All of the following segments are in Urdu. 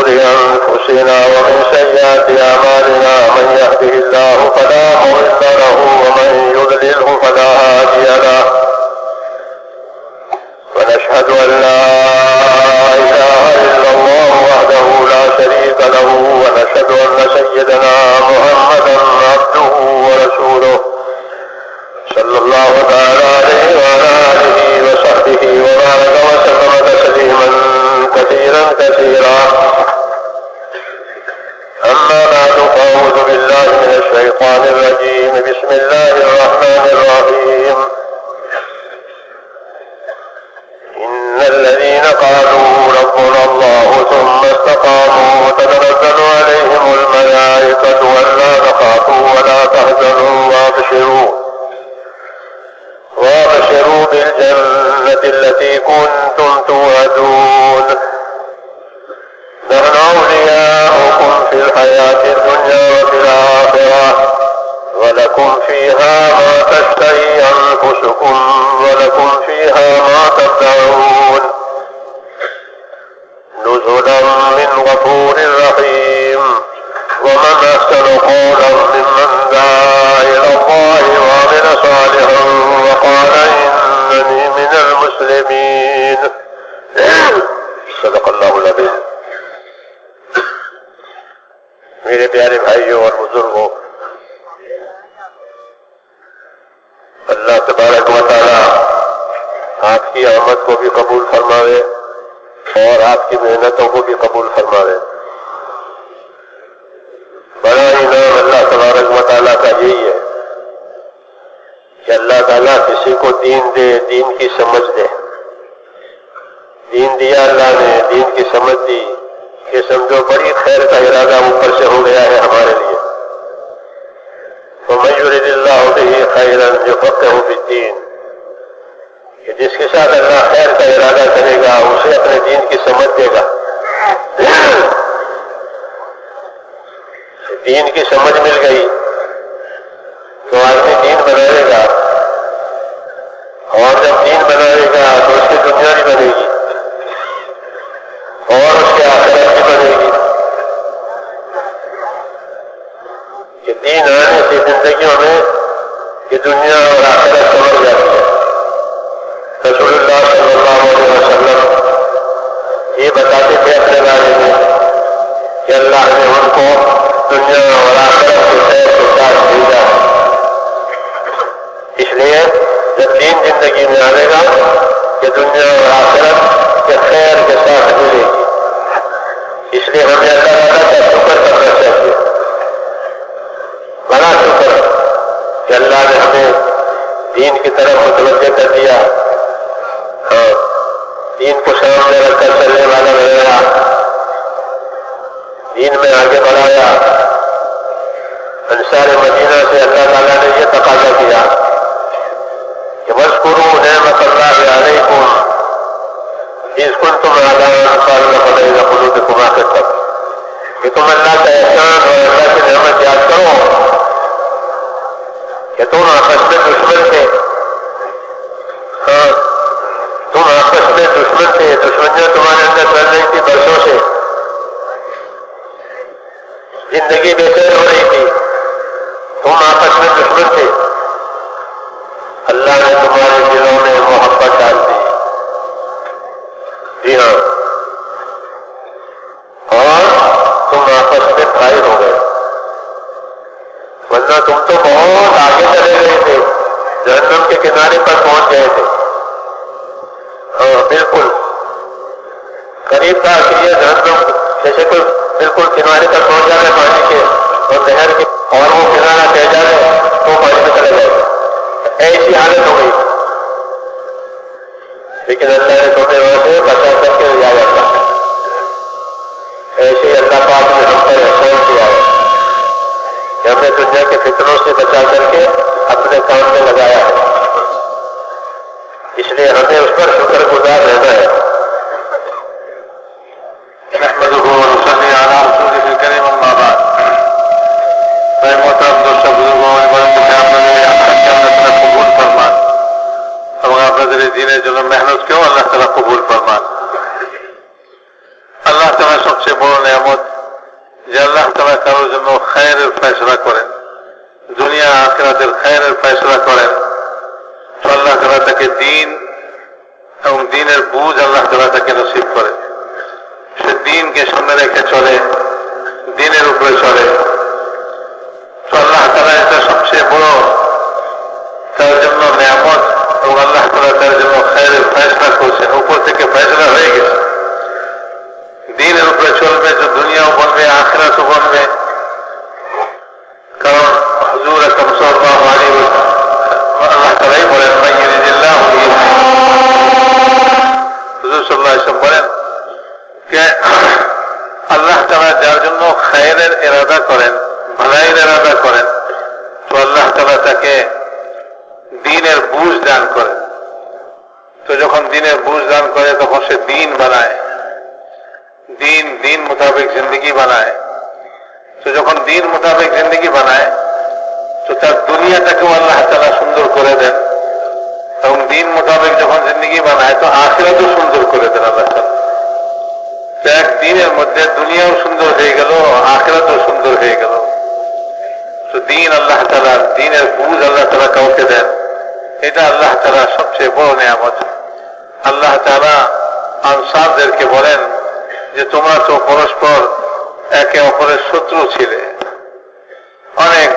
شرور أنفسنا ومن سيئات أعمالنا من يهده الله فلا مضل له ومن يضلله فلا هادي له ونشهد أن لا إله إلا الله وحده لا شريك له ونشهد أن سيدنا محمدا عبده ورسوله صلى الله تعالى عليه وعلى آله وصحبه وبارك وسلم تسليما كثيرا كثيرا أما بعد فأعوذ بالله من الشيطان الرجيم بسم الله الرحمن الرحيم إن الذين قالوا ربنا الله ثم استقاموا تتنزل عليهم الملائكة ألا تخافوا ولا تحزنوا وابشروا بالجنة التي كنتم توعدون نحن أولياؤكم في الحياة الدنيا وفي الآخرة ولكم فيها ما تشتهي أنفسكم ولكم فيها ما تدعون نزلا من غفور رحيم ومن أحسن قولا ممن دعا إلى الله وعمل صالحا وقال إنني من المسلمين صدق اللہ العظیم. میرے پیارے بھائیوں اور بزرگوں، اللہ تبارک و تعالی آپ کی آمد کو بھی قبول فرماوے اور آپ کی محنتوں کو بھی قبول فرماوے. بڑا انعام اللہ تبارک و تعالیٰ کا یہی ہے کہ اللہ تعالیٰ کسی کو دین دے، دین کی سمجھ دے. دین دیا اللہ نے، دین کی سمجھ دی کہ سمجھو بڑی خیر کا ارادہ اوپر سے ہو گیا ہے ہمارے لیے. وَمَن يُرِدِ اللَّهُ بِهِ خَيْرًا يُفَقِّهْهُ فِي الدِّينِ، کہ جس کے ساتھ اللہ خیر کا ارادہ کرے گا اسے اپنے دین کی سمجھ دے گا. دین کی سمجھ مل گئی تو آدمی دین بنائے گا، اور جب دین بنائے گا تو اس کی دنیا بھی بنے گی اور اس کی آخرت بھی بنے گی. کہ دین آنے سے زندگیوں میں یہ دنیا اور آخرت سمجھ جاتی ہے. رسول اللہ صلی اللہ علیہ وسلم یہ بتاتے تھے اپنے بارے میں کہ اللہ نے ان کو دنیا اور آخرت کے خیر کے ساتھ بھیجا. اس لیے جب دین زندگی میں آئے گا کہ دنیا اور آخرت کے خیر کے ساتھ ملے گی. اس لیے ہمیں اللہ تعالیٰ کا شکر کرنا چاہیے. بڑا شکر کہ اللہ نے ہمیں دین کی طرف متوجہ کر دیا. ہاں، دین کو سامنے رکھ کر چلنے والا بنایا، دین میں آگے بڑھایا. انصار مدینہ سے اللہ تعالیٰ نے یہ تقاضا کیا کہ وَاذْكُرُوا نِعْمَتَ اللَّهِ عَلَيْكُمْ إِذْ كُنْتُمْ أَعْدَاءً فَأَلَّفَ بَيْنَ قُلُوبِكُمْ آخر تک، کہ تم اللہ کا احسان اور اللہ کی نعمت یاد کرو کہ تم آپس میں دشمن تھے. ہاں، تم آپس میں دشمن تھے، دشمنیاں تمہارے اندر چل رہی تھی برسوں سے، زندگی بے چین ہو رہی تھی، تم آپس میں دشمن تھے. اللہ نے تمہارے دلوں میں محبت ڈال دی. جی ہاں، اور تم آپس میں بھائی ہو گئے. ورنہ تم تو بہت آگے چلے گئے تھے، جہنم کے کنارے پر پہنچ گئے تھے. ہاں، بالکل قریب تھا کہ یہ جہنم جیسے کوئی بالکل کنارے پر پہنچ جاتا ہے پانی کے اور نہر کے، اور وہ کنارہ کہہ جاتا ہے تو پانی میں چلے جائے. ایسی حالت ہو گئی. لیکن اللہ نے تمہیں وہاں سے بچا کر کے لیا جاتا ہے. ایسے اللہ پاک نے ہم پر احسان کیا ہے کہ ہمیں دنیا کے فتنوں سے بچا کر کے اپنے کام میں لگایا ہے. اس لیے ہمیں اس پر شکر گزار رہنا ہے. نحمده ونصلي على رسوله الكريم اما بعد. محترم دوستوں، بزرگوں اور بڑوں کے سامنے اپنا قبول فرمان. اب آپ نظر دین جو محنت کیوں اللہ تعالیٰ قبول فرمان. اللہ تعالیٰ سب সবচেয়ে বড় নিয়ামত যে আল্লাহ তাআলা কারোর জন্য খায়রের ফয়সালা করেন, দুনিয়া আখিরাতের খায়রের ফয়সালা করেন। তো আল্লাহ তাআলা তাকে দিন এবং দিনের বুঝ আল্লাহ তাআলা তাকে নসিব করে, সে দিনকে সামনে রেখে চলে, দিনের উপরে চলে। তো আল্লাহ তাআলা এটা সবচেয়ে বড় তার জন্য নিয়ামত, এবং আল্লাহ তাআলা তার জন্য খায়রের ফয়সালা করছেন, উপর থেকে ফয়সালা হয়ে গেছে। দিনের উপরে চলবে তো দুনিয়াও বনবে, আখিরাতও বনবে। কারণ হুজুর আকরাম সাল্লাল্লাহু আলাইহি ওয়াসাল্লাম আল্লাহ তাআলাই বলেন, মাইয়ুরিদিল্লাহু বিহি, হুজুর সাল্লাল্লাহু আলাইহি ওয়াসাল্লাম বলেন যে আল্লাহ তাআলা যার জন্য খায়রের ইরাদা করেন, ভালাইয়ের ইরাদা করেন, তো আল্লাহ তাআলা তাকে দিনের বুঝ দান করেন। তো যখন দিনের বুঝ দান করে তখন সে দিন বানায়, দিন মোতাবেক জিন্দগি বানায়। তো যখন দিন মোতাবেক জিন্দগি বানায় তো তার দুনিয়াটাকেও আল্লাহ তাআলা সুন্দর করে দেন, এবং দিন মোতাবেক যখন জিন্দগি বানায় তো আখিরাতও সুন্দর করে দেন আল্লাহ তাআলা। তো এক দিনের মধ্যে দুনিয়াও সুন্দর হয়ে গেল, আখিরাতও সুন্দর হয়ে গেল। তো দিন আল্লাহ তাআলা, দিনের বুঝ আল্লাহ তাআলা কাউকে দেন, এটা আল্লাহ তাআলা সবচেয়ে বড় নিয়ামত। আল্লাহ তাআলা আনসারদেরকে বলেন যে তোমরা তো পরস্পর একে অপরের শত্রু ছিলে, অনেক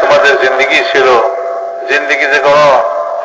তোমাদের জিন্দগি ছিল, জিন্দগিতে কোনো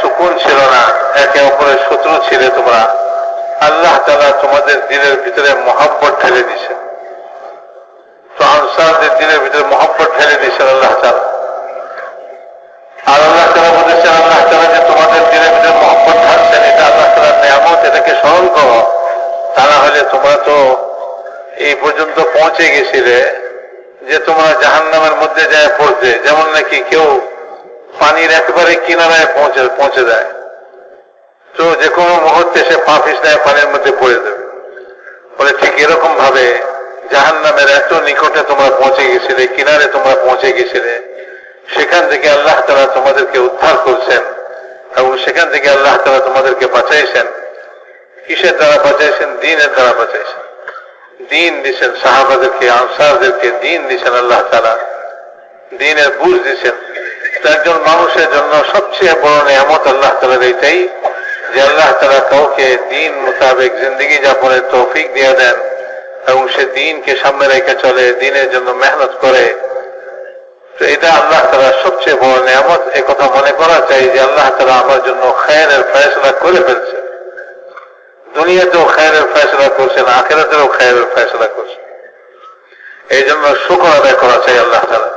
সুকুন ছিল না, একে অপরের শত্রু ছিলে তোমরা। আল্লাহ তাআলা তোমাদের দিলের ভিতরে মহব্বত ঢেলে দিয়েছেন। তো আনসারদের দিলের ভিতরে মহব্বত ঢেলে দিয়েছেন আল্লাহ তাআলা। আর আল্লাহ তাআলা বলেছেন, আল্লাহ তাআলা যে তোমাদের দিলের ভিতরে মহব্বত ঢালছেন, এটা আল্লাহ তাআলার নিয়ামত, এটাকে স্মরণ করো। তা না হলে তোমরা তো এই পর্যন্ত পৌঁছে গেছিলে যে তোমরা জাহান্নামের মধ্যে যায় পড়তে, যেমন নাকি কেউ পানির একেবারে কিনারায় পৌঁছে যায়, তো যে কোনো মুহূর্তে সে পা পিছলায় পানির মধ্যে পড়ে দেবে। বলে ঠিক এরকম ভাবে জাহান্নামের এত নিকটে তোমরা পৌঁছে গেছিলে, কিনারে তোমরা পৌঁছে গেছিলে, সেখান থেকে আল্লাহ তাআলা তোমাদেরকে উদ্ধার করছেন, এবং সেখান থেকে আল্লাহ তাআলা তোমাদেরকে বাঁচাইছেন। কিসের দ্বারা বাঁচাইছেন? দিনের দ্বারা বাঁচাইছেন। দিন দিছেন সাহাবাদেরকে, আনসারদেরকে দিন দিছেন আল্লাহ তাআলা, দিনের বুঝ দিছেন। একজন মানুষের জন্য সবচেয়ে বড় নিয়ামত আল্লাহ তাআলার এইটাই যে আল্লাহ তাআলা কাউকে দিন মোতাবেক জিন্দগি যাপনের তৌফিক দিয়ে দেন, এবং সে দিনকে সামনে রেখে চলে, দিনের জন্য মেহনত করে। তো এটা আল্লাহ তাআলার সবচেয়ে বড় নিয়ামত। এই কথা মনে করা চাই যে আল্লাহ তাআলা আমার জন্য খায়রের ফয়সালা করে ফেলছেন, দুনিয়াতেও খায়রের ফয়সালা করছেন, আখিরাতেও খায়রের ফয়সালা করছেন। এই জন্য শুকর আদায় করা চাই আল্লাহ তাআলা।